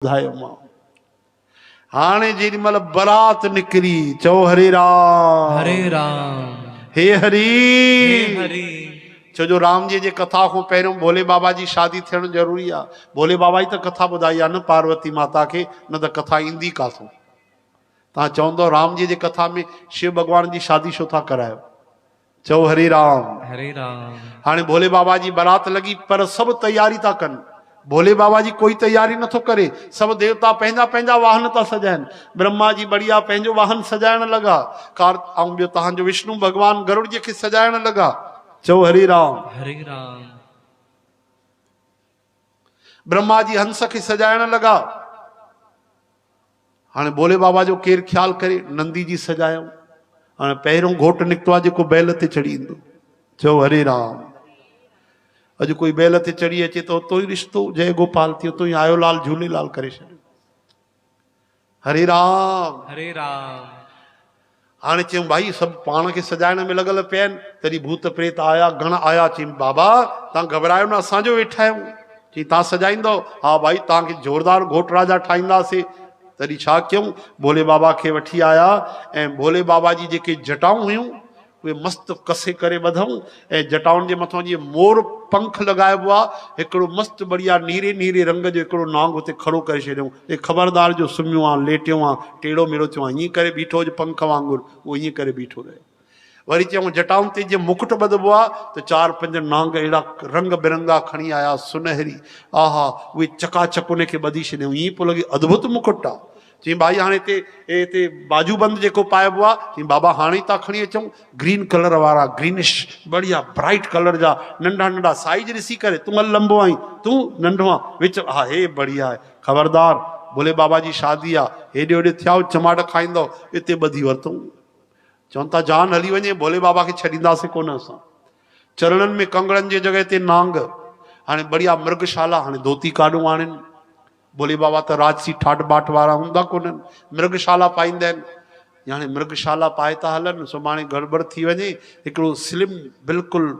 ॿुधायो मां हाणे जेॾीमहिल बारात निकिरी चओ हरे राम हे हरी हरी। छो जो राम जी जे कथा खां पहिरियों भोले बाबा जी शादी थियण ज़रूरी आहे। भोले बाबा जी त कथा ॿुधाई आहे न पार्वती माता खे, न त कथा ईंदी काथों। तव्हां चवंदो राम जी जे कथा में शिव भॻवान जी शादी छो था करायो? चओ हरे राम। हाणे भोले बाबा जी बारात लगी पर सब तैयारी था कनि। भोले बाबा जी कोई तैयारी नथो करे, सब देवता पंहिंजा पंहिंजा वाहन था सजाइनि। ब्रह्मा जी बढ़िया पंहिंजो वाहन सजाइण लगा, कार ऐं ॿियो तव्हांजो विष्णु भगवान गरुड़ जी खे सजाइण लगा। चओ हरे राम। ब्रह्मा जी हंस खे सजाइण लगा। हाणे भोले बाबा जो केरु ख्याल करे? नंदी जी सजायूं। हाणे पहिरियों घोट निकितो आहे जेको बैल ते चढ़ी ईंदो। चओ हरे राम। अॼु कोई बैल ते चढ़ी अचे तो तो ही रिश्तो जय गोपाल थियो, तो ही आयो लाल झूलेलाल करे छॾियो। हरे राम। हाणे चयूं भाई सभु पाण खे सजाइण में लॻल पिया आहिनि। तॾहिं भूत प्रेत आया, गण आया। चयूं बाबा तव्हां घबरायो न, असांजो वेठा आहियूं। चई तव्हां सजाईंदो? हा भाई तव्हांखे जोरदार घोट राजा ठाहींदासीं। तॾहिं छा कयूं? भोले बाबा खे वठी आया ऐं भोले बाबा जी जेके जटाऊं हुयूं उहे मस्त कसे करे ॿधऊं ऐं जटाउनि जे मथां जीअं मोर पंख लॻाइबो आहे, हिकिड़ो मस्त बढ़िया नीरे नीरे रंग जो हिकिड़ो नांग हुते खड़ो करे छॾियऊं। हे ख़बरदार जो सुम्हियो आहे, लेटियो आहे, टेढ़ो मेढ़ो थियो आहे, ईअं करे बीठो हुजे पंख वांगुरु, उहो ईअं करे बीठो रहे। वरी चयूं जटाउनि ते जीअं मुकुट ॿधबो आहे त 4-5 नांग अहिड़ा रंग बिरंगा खणी आया सुनहरी। आहा उहे चकाचक उनखे ॿधी छॾियऊं। ईअं पियो लॻे अद्भुत मुकुट आहे। चई भाई हाणे हिते बाजूबंद जेको पाइबो आहे, चई बाबा हाणे था खणी अचूं ग्रीन कलर वारा, ग्रीनिश बढ़िया ब्राइट कलर जा नंढा नंढा साइज ॾिसी करे। तूं लंबो आई, तूं नंढो आहे, विच हा हे बढ़िया आहे। ख़बरदार भोले बाबा जी शादी आहे, हेॾे होॾे थिया चमाट खाईंदो, हिते ॿधी वरितऊं। चवनि था जान हली वञे, भोले बाबा खे छॾींदासीं कोन असां। चरणनि में कंगड़नि जी जॻह ते नांग। हाणे बढ़िया मृगशाला, हाणे धोती काॾूं आणनि। भोले बाबा त राजसी ठाट बाट वारा हूंदा कोन्हनि, मृगशाला पाईंदा आहिनि। हाणे मृगशाला पाए था हलनि, सुभाणे गड़बड़ थी वञे। हिकिड़ो स्लिम बिल्कुलु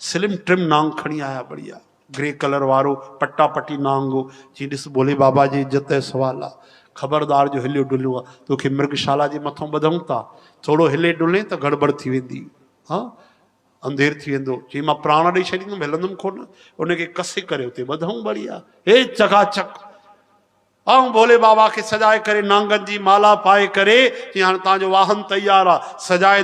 स्लिम ट्रिम नांग खणी आया, बढ़िया ग्रे कलर वारो पट्टा पट्टी नांग हो। चई ॾिस भोले बाबा जी इज़त जो सुवाल आहे, ख़बरदार जो हिलियो डुलियो आहे, तोखे मृगशाला जे मथां ॿधऊं था, थोरो हिले डुले त गड़बड़ थी वेंदी, हा अंधेर थी वेंदो। चई मां प्राण ॾेई छॾींदुमि, हिलंदुमि कोन। उनखे कसे करे उते ॿधऊं बढ़िया, हे चकाचक। ऐं भोले बाबा खे सजाए करे नांगनि जी माला पाए करे चई हाणे तव्हांजो वाहन तैयार आहे। सजाए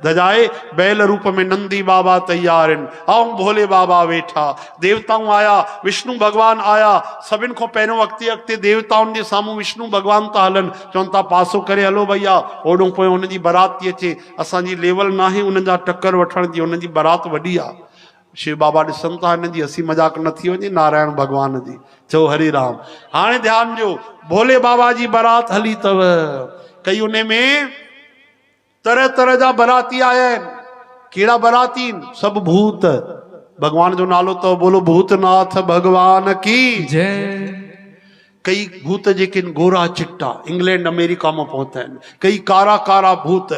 धजाए बैल रूप में नंदी बाबा तैयार आहिनि। ऐं भोले बाबा वेठा, देवताऊं आया, विष्णु भगवान आया। सभिनि खां पहिरियों अॻिते देवताउनि जे साम्हूं विष्णु भगवान था हलनि। चवनि था पासो करे हलो भैया, ओॾो पोइ हुनजी बारात थी अचे, असांजी लेवल न आहे उन्हनि जा टकर वठण जी, हुननि जी बारात वॾी आहे। शिव बाबा ॾिसनि था हिननि जी हसी मज़ाक न थी वञे नारायण भगवान जी। चओ हरे राम। हाणे ध्यानु ॾियो, भोले बाबा जी बारात हली अथव। कई उन में तरह तरह जा बाराती आया आहिनि। कहिड़ा बाराती? सभु भूत। भगवान जो नालो तो बोलो भूतनाथ भगवान की जय। कई भूत जेके गोरा चिट्टा इंग्लैंड अमेरिका में पहुता आहिनि, कई कारा कारा भूत।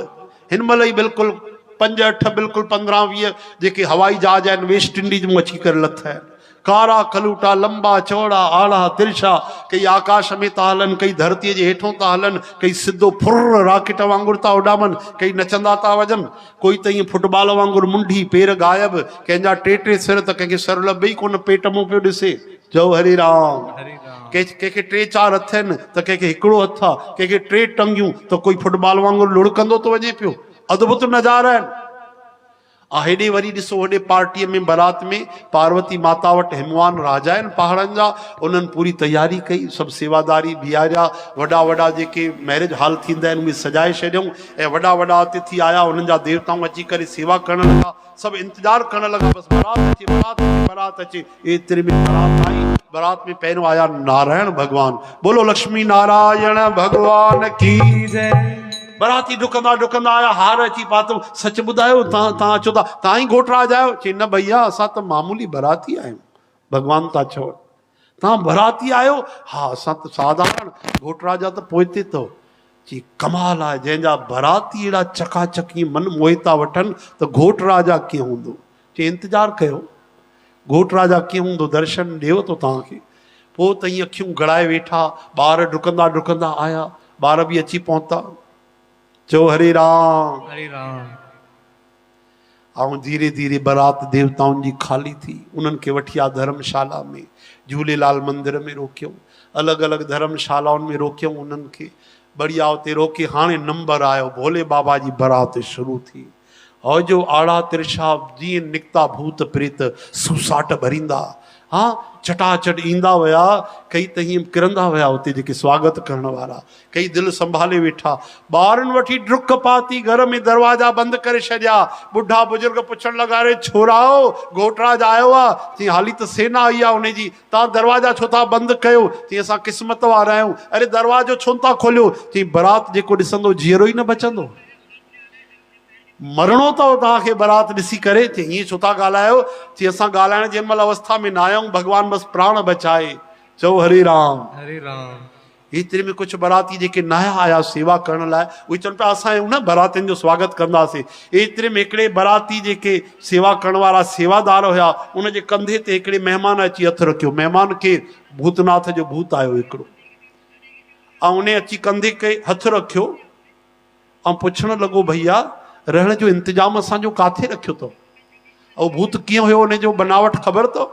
हिन महिल ई बिल्कुलु 5-8 बिल्कुलु 15-20 जेके हवाई जहाज आहिनि वेस्ट इंडीज में अची करे लथा आहिनि। कारा कलूटा, लंबा चौड़ा आड़ा तिरछा। कई आकाश में था हलनि, कई धरतीअ जे हेठों था हलनि, कई सिधो फुर राकेट वांगुरु था उॾामनि, कई नचंदा था वञनि। कोई त ईअं फुटबॉल वांगुरु मुंडी पेर गायब, कंहिंजा टे सिर त कंहिंखे सर लभे ई कोन, पेट मूं पियो ॾिसे। चओ हरे राम। कंहिंखे 3-4 हथ आहिनि त कंहिंखे हिकिड़ो हथ आहे, कंहिंखे 3 टंगियूं त कोई फुटबॉल वांगुरु लुढ़कंदो थो वञे पियो। अद्भुत नज़ारा आहिनि। हेॾे वरी ॾिसो, होॾे पार्टीअ में बारात में पार्वती माता वटि हिमवान राजा आहिनि पहाड़नि जा, उन्हनि पूरी तैयारी कई। सभु सेवादारी बीहारिया, वॾा वॾा जेके मैरिज हॉल थींदा आहिनि उहे सजाए छॾियऊं ऐं वॾा वॾा अतिथि आया, उन्हनि जा देवताऊं अची करे सेवा करण लॻा। सभु इंतज़ारु करण लॻा बसि बारात अचे, बारात अचे, बारात अचे। एतिरे में बारात आई। बारात में पहिरियों आया नारायण भगवान। बोलो लक्ष्मी नारायण भगवान की जय। बाराती डुकंदा डुकंदा आया, हार अची पातो। सच ॿुधायो, तव्हां अचो था, तव्हां ई घोट राजा आहियो? चई न भैया, असां त मामूली बाराती आहियूं। भगवान था चओ तव्हां बाराती आहियो? हा असां त साधारण, घोट राजा त पोइते अथव। चई कमाल आहे, जंहिंजा बाराती अहिड़ा चकाचक मन मोहे था वठनि त घोट राजा कीअं हूंदो। चई इंतज़ारु कयो, घोट राजा कीअं हूंदो, दर्शन ॾियो थो तव्हांखे। पोइ त ईअं अखियूं गड़ाए वेठा, ॿार डुकंदा डुकंदा आया, ॿार बि अची पहुता। चओ हरे राम। हरे राम। ऐं धीरे धीरे बारात देवताउनि जी खाली थी। उन्हनि खे वठी आ धर्मशाला में, झूलेलाल मंदिर में रोकियऊं, अलॻि अलॻि धर्मशालाउनि में रोकियऊं उन्हनि खे। बढ़िया उते रोके हाणे नंबर आयो, भोले बाबा जी बारात शुरू थी। और जो आड़ा तिरछा जीअं निकिता भूत प्रेत सुसाट भरींदा, हाँ चटाचट ईंदा विया, कई त हीअं किरंदा विया उते जेके स्वागत करण वारा, कई दिलि संभाले वेठा। ॿारनि वठी डुक पाती, घर में दरवाजा बंदि करे छॾिया। ॿुढा बुजुर्ग पुछण लॻा, रे छोराओ घोटराज आयो आहे? चई हाली त सेना आई आहे उनजी, तव्हां दरवाजा छो था बंदि कयो? चई असां क़िस्मत वारा आहियूं। अरे दरवाजो छो था खोलियो? चई बारात जेको ॾिसंदो जीअरो ई न बचंदो, मरणो अथव तव्हांखे बारात ॾिसी करे। चई ईअं छो था ॻाल्हायो? चई असां ॻाल्हाइण जंहिं महिल अवस्था में न आहियूं, भॻवानु बसि प्राण बचाए। चओ हरे राम। हरे राम। एतिरे में कुझु बाराती जेके नया आया सेवा करण लाइ, उहे चवनि पिया असां न बारातियुनि जो स्वागत कंदासीं। एतिरे में हिकिड़े बाराती जेके सेवा करण वारा सेवादार हुया, उनजे कंधे ते हिकिड़े महिमान अची हथु रखियो। महिमान खे भूतनाथ जो भूत आयो हिकिड़ो, ऐं उन अची कंधे खे हथु रखियो ऐं पुछण लॻो, भैया रहण जो इंतजाम असांजो काथे रखियो अथव? ऐं भूत कीअं हुयो, उन जो बनावट ख़बर अथव?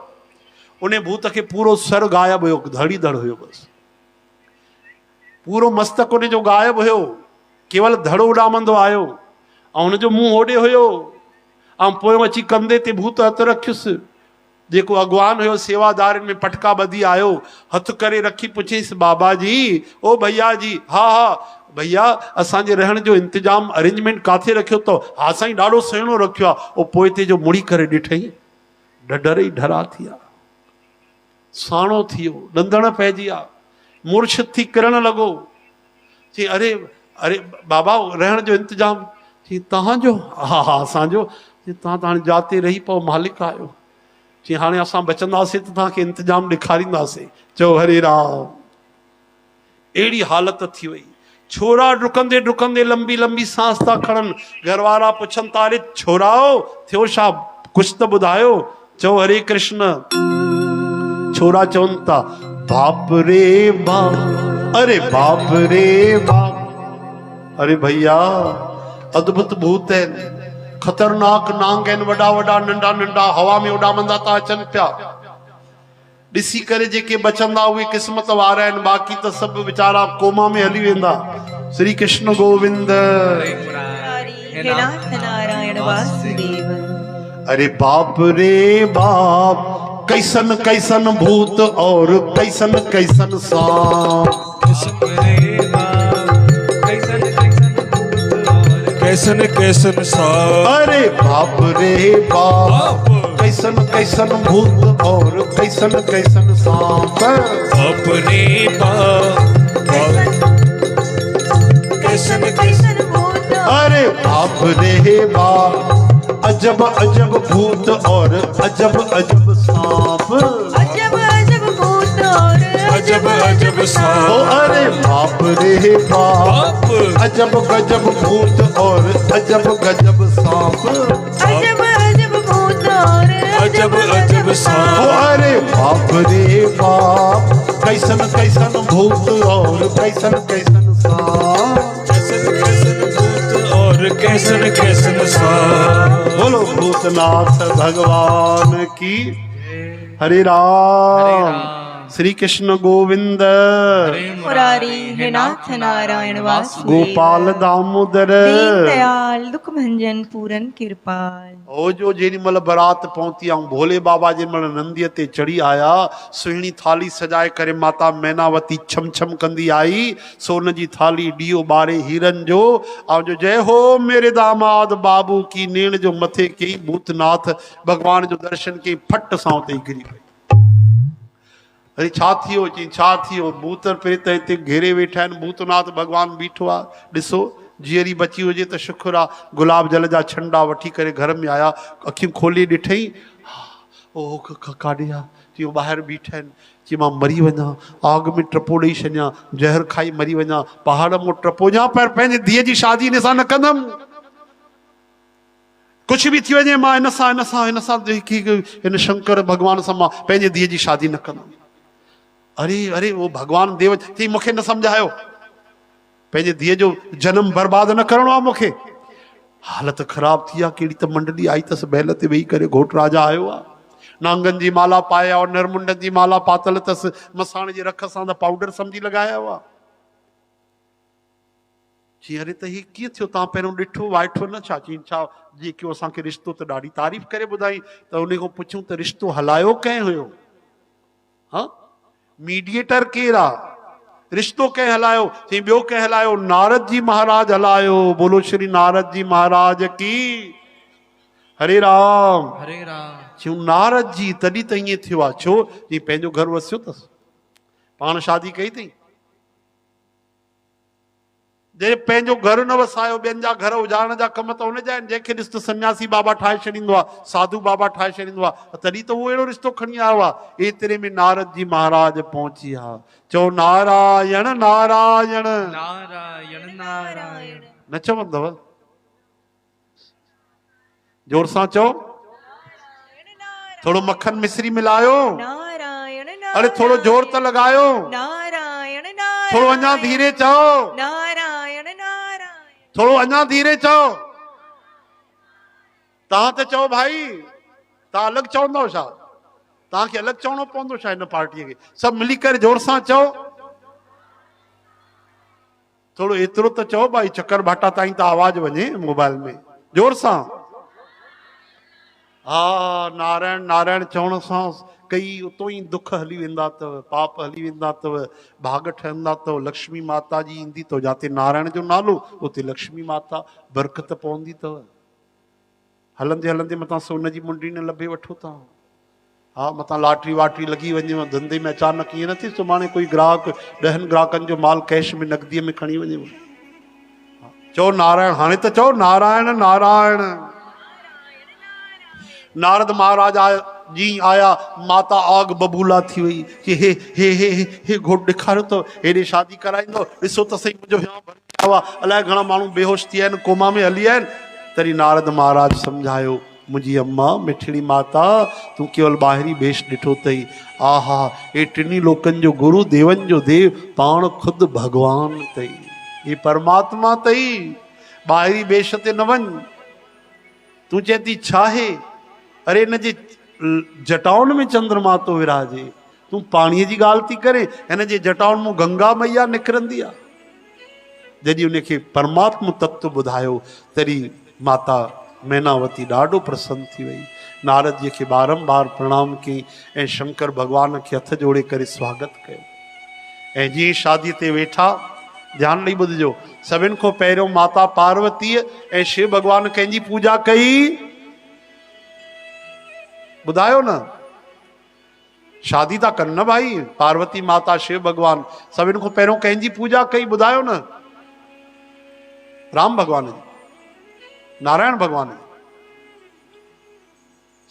उन भूत खे पूरो सर गायब हुयो, धड़ी धड़ हुयो, बसि पूरो मस्तक उन जो गायब हुयो, केवल धड़ो उॾामंदो आयो, ऐं हुनजो मुंहुं होॾे हुयो। ऐं पोइ अची कंधे ते भूत हथु रखियुसि। जेको अॻवान हुयो सेवादारनि में पटका ॿधी आयो, हथु करे रखी पुछियसि, बाबा जी, ओ भैया जी, हा हा भैया असांजे रहण जो इंतजाम अरेंजमेंट काथे रखियो अथव? हा साईं ॾाढो सुहिणो रखियो आहे। ओ पोइ ते जो मुड़ी करे ॾिठई, ढढर ई ढरा थी विया, साणो थी वियो, ॾंदण पइजी विया, मूर्छित थी किरण लॻो। चई अरे अरे बाबा रहण जो इंतजाम? चई तव्हांजो? हा हा असांजो। चई तव्हां त हाणे जाते रही पओ, मालिक आहियो। चई हाणे असां बचंदासीं त तव्हांखे इंतजाम ॾेखारींदासीं। चओ हरे राम। अहिड़ी हालत थी वई। छोरा डुकंदे डुकंदे लंबी लंबी सांस था खणनि। घर वारा पुछनि था, अरे छोराओ थियो छा, कुझु त ॿुधायो? चओ हरे कृष्ण। छोरा चवनि था, बाप रे बाप, अरे बाप रे बाप, अरे भैया अद्भुत भूत आहिनि, खतरनाक नांग आहिनि, वॾा वॾा नंढा नंढा हवा में उॾामंदा था अचनि पिया। ॾिसी करे जेके बचंदा उहे क़िस्मत वारा आहिनि, बाक़ी त सभु वीचारा कोमा में हली वेंदा। श्री कृष्ण गोविंद। नारायण वासुदेव। अरे बाप रे बाप, कैसन कैसन भूत और कैसन कैसन सांप। कैसन कैसन सांप। अरे बाप रे बाप, कैसन कैसन भूत और कैसन कैसन सांप। अपने कैसन कैसन भूत। अरे बाप रे बाप, अजब अजब भूत और अजब अजब सांप। अजब अजब भूत और अजब अजब सांप। ओ अरे बाप रे बाप, अजब गजब भूत और अजब गजब सांप। अजब अजब भूत और अजब अजब ओ सांप। अरे बाप रे बाप, कैसन कैसन भूत और कैसन कैसन सांप। कैसन कैसन भूत और कैसन कैसन सांप। बोलो भूतनाथ भगवान की। हरे राम। श्री कृष्ण गोविंद। मुरारी हे नाथ नारायण वासुदेव। गोपाल दामोदर। दीन दयाल दुख भंजन पूरन कृपाल। ओ जो जेॾी महिल बारात पहुती ऐं भोले बाबा जेॾी महिल नंदीअ ते चढ़ी आया, सुहिणी थाली सजाए करे माता मैनावती छम छम कंदी आई। सोन जी थाली, ॾीओ ॿारे हीरनि जो, ऐं जो जय हो मेरे दामाद बाबू की नेण जो मथे कई भूतनाथ भगवान जो दर्शन कई, फट सां उते गिरी पई। अरे छा थियो? चई छा थियो? भूत प्रेत हिते घेरे वेठा आहिनि, भूतनाथ भगवानु बीठो आहे। ॾिसो जीअरी बची हुजे त शुक्र आहे। गुलाब जल जा छंडा वठी करे घर में आया, अखियूं खोले ॾिठई, ओ काॾे आहे? चई ॿाहिरि बीठा आहिनि। चई मां मरी वञा, आग में टपो ॾेई छॾियां, ज़हर खाई मरी वञा, पहाड़ मां टपो वञा, पर पंहिंजे धीअ जी शादी हिन सां न कंदमि। कुझु बि थी वञे मां हिन सां हिन शंकर भॻवान सां मां पंहिंजे धीअ जी शादी न कंदमि। अरे अरे वो भगवान देव चई मूंखे न सम्झायो, पंहिंजे धीअ जो जन्म बर्बाद न करणो आहे मूंखे। हालत ख़राब थी आहे, कहिड़ी त मंडली आई अथसि, बैल ते वेही करे घोट राजा आयो आहे, नांगनि जी माला पाया और नरमुंडनि जी माला पातल अथसि, मसाण जे रख सां त पाउडर सम्झी लॻाया हुआ। चई अरे त हीउ कीअं थियो, तव्हां पहिरियों ॾिठो वाइठो न छा? चई छा जेको असांखे रिश्तो त ॾाढी तारीफ़ करे ॿुधाई, त उन खां पुछूं त रिश्तो हलायो कंहिं हुयो? हा, मीडिएटर केरु आहे? रिश्तो कंहिं हलायो? चई ॿियो कंहिं हलायो? नारद जी महाराज हलायो। बोलो श्री नारद जी महाराज की। हरे राम हरे राम। चयूं नारद जी तॾहिं त ईअं थियो आहे। छो? चई पंहिंजो घर वसियो अथसि, पाण शादी कई अथई। जे पंहिंजो घर न वसायो, ॿियनि जा घर उजाड़ण जा कम त हुनजा आहिनि। जंहिंखे ॾिस त सन्यासी बाबा ठाहे छॾींदो आहे, साधू बाबा ठाहे छॾींदो आहे, तॾहिं त उहो अहिड़ो रिश्तो खणी आयो आहे। एतिरे में नारद जी महाराज पहुची विया। चओ नारायण नारायण नारायण नारायण। न चवंदव? जोर सां चओ। थोड़ो मक्खन मिश्री मिलायो। नारायण अरे थोड़ो जोर त लॻायो। नारायण थोड़ो अञा धीरे चओ। नारायण नारायण। थोड़ो अञा धीरे चओ। तव्हां त चओ भाई, तव्हां अलॻि चवंदव छा? तव्हांखे अलॻि चवणो पवंदो छा हिन पार्टीअ खे? सभु मिली करे जोर सां चओ। थोड़ो एतिरो त चओ भाई, चक्कर भाटा ताईं त आवाज वञे मोबाइल में। जोर सां। हा, नारायण नारायण चवण सां कई उतो ई दुख हली वेंदा अथव, पाप हली वेंदा अथव, भाग ठहंदा अथव। लक्ष्मी माता जी ईंदी अथव, जिते नारायण जो नालो उते लक्ष्मी माता बरकत पवंदी अथव। हलंदे हलंदे मथां सोन जी मुंडी न लभे वठो था। हा, मथां लाटरी वाटरी लॻी वञे धंधे में, अचानक ईअं न थिए सुभाणे कोई ग्राहक 10 ग्राहकनि जो माल कैश में नगदीअ में खणी वञे। चओ नारायण। हाणे त चओ नारायण नारायण। नारद महाराज जी आया, माता आग बबूला थी वई कि हे हे हे हे घोट ॾेखारियो तो, हेॾे शादी कराईंदो, ॾिसो त सही मुंहिंजो हियां भरिया हुआ, अलाए घणा माण्हू बेहोश थी विया आहिनि, कोमा में हली विया आहिनि। तॾहिं नारद महाराज सम्झायो, मुंहिंजी अम्मा मिठड़ी माता, तूं केवल ॿाहिरी वेश ॾिठो अथई। आहा, हे टिनी लोकनि जो गुरु, देवनि जो देव, पाण ख़ुदि भगवान अथई, हे परमात्मा अथई। ॿाहिरी वेश ते न वञ। तूं चए थी छा आहे? अरे हिन जे जटाउनि में चंद्रमा तो विराजे, तूं पाणीअ जी ॻाल्हि थी करे। हिन जे जटाउनि मां गंगा मैया निकिरंदी आहे। जॾहिं उनखे परमात्मा तत्व ॿुधायो, तॾहिं माता मैनावती ॾाढो प्रसन्न थी वई। नारद जी खे बारंबार प्रणाम कई ऐं शंकर भॻवान खे हथ जोड़े करे स्वागत कयो। ऐं जीअं शादीअ ते वेठा, ध्यानु ॾेई ॿुधिजो, सभिनि खां पहिरियों माता पार्वतीअ ऐं शिव भॻवान कंहिंजी पूजा कई? ॿुधायो न। शादी था कनि न भाई, पार्वती माता शिव भॻवान, सभिनि खां पहिरियों कंहिंजी पूजा कई? ॿुधायो न। राम भॻवान जी, नारायण भॻवान जी।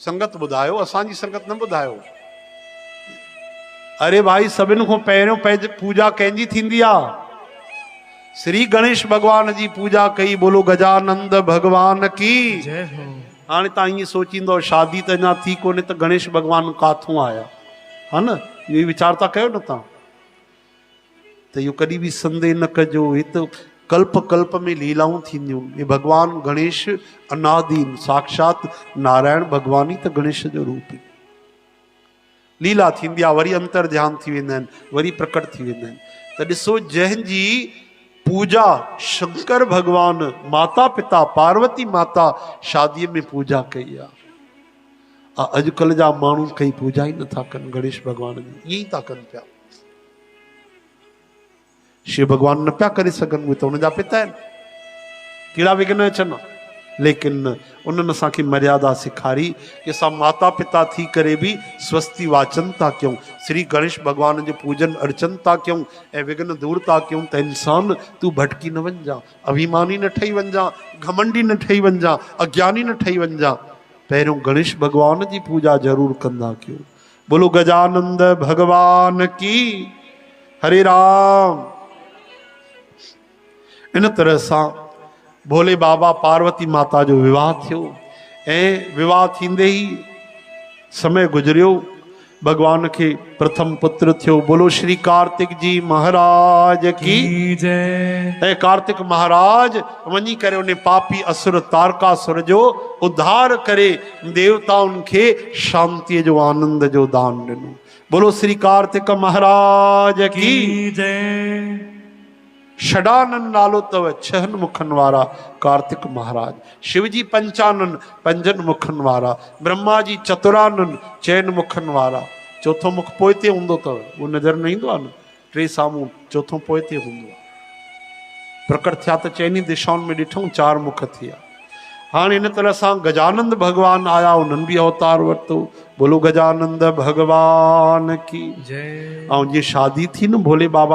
संगत ॿुधायो, असांजी संगत न ॿुधायो। अरे भाई, सभिनि खां पहिरियों पंहिंजी पूजा कंहिंजी थींदी आहे? श्री गणेश भॻवान जी पूजा कई। बोलो गजानंद भॻवान की जय हो। हाणे तव्हां ईअं सोचींदो शादी त अञा थी कोन्हे त गणेश भॻवान काथूं आया, हा न? इहो वीचार था कयो न तव्हां? त इहो कॾहिं बि संदेह न कजो, हे त कल्प कल्प में लीलाऊं थींदियूं। हे भॻवान गणेश अनादीन, साक्षात नारायण भॻवान ई त गणेश जो रूप। लीला थींदी आहे, वरी अंतर ध्यान थी वेंदा आहिनि, वरी प्रकट थी वेंदा आहिनि। त ॾिसो, जंहिंजी पूजा शंकर भगवान, माता पिता पार्वती माता शादीअ में पूजा कई आहे। अॼुकल्ह जा माण्हू कई पूजा ई नथा कनि गणेश भगवान जी, ईअं ई था कनि पिया। शिव भगवान न पिया करे सघनि, उहे त हुनजा पिता आहिनि, कहिड़ा विघ्न अचनि। लेकिन उन्हनि असांखे मर्यादा सेखारी कि असां माता पिता थी करे बि स्वस्ति वाचन था कयूं, श्री गणेश भगवान जो पूजन अर्चन था कयूं ऐं विघ्न दूर था कयूं। त इंसान तूं भटकी न वञिजा, अभिमानी न ठही वञिजा, घमंडी न ठही वञिजा, अज्ञानी न ठही वञिजा। पहिरियों गणेश भगवान जी पूजा ज़रूरु कंदा कयो। बोलो गजानंद भगवान की। हरे राम। इन तरह सां भोले बाबा पार्वती माता जो विवाह थियो ऐं विवाह थींदे ई समय गुजरियो भगवान के प्रथम पुत्र थियो। बोलो श्री कार्तिक जी महाराज की जय। ऐ कार्तिक महाराज वञी करे उन पापी असुर तारकासुर जो उद्धार करे देवताउनि खे शांतीअ जो आनंद जो दान ॾिनो। बोलो श्री कार्तिक महाराज की जय। षडानंद नालो तव छहन मुखन वारा कार्तिक महाराज। शिव जी पंचानन पंजन मुखन वारा। ब्रह्मा जी चतुरानन चैन मुखन वारा। चौथो मुख पोइते हूंदो तव, वो नज़र न ईंदो आहे न, टे साम्हूं चौथो पोइते हूंदो आहे। प्रकट थिया त चइनी दिशाउनि में ॾिठूं चार मुख थिया। हाणे इन तरह सां गजानंद भगवान आया, उन्हनि बि अवतार वरितो। बोलो गजानंद भगवान की जय। ऐं जीअं शादी थी न भोले बाबा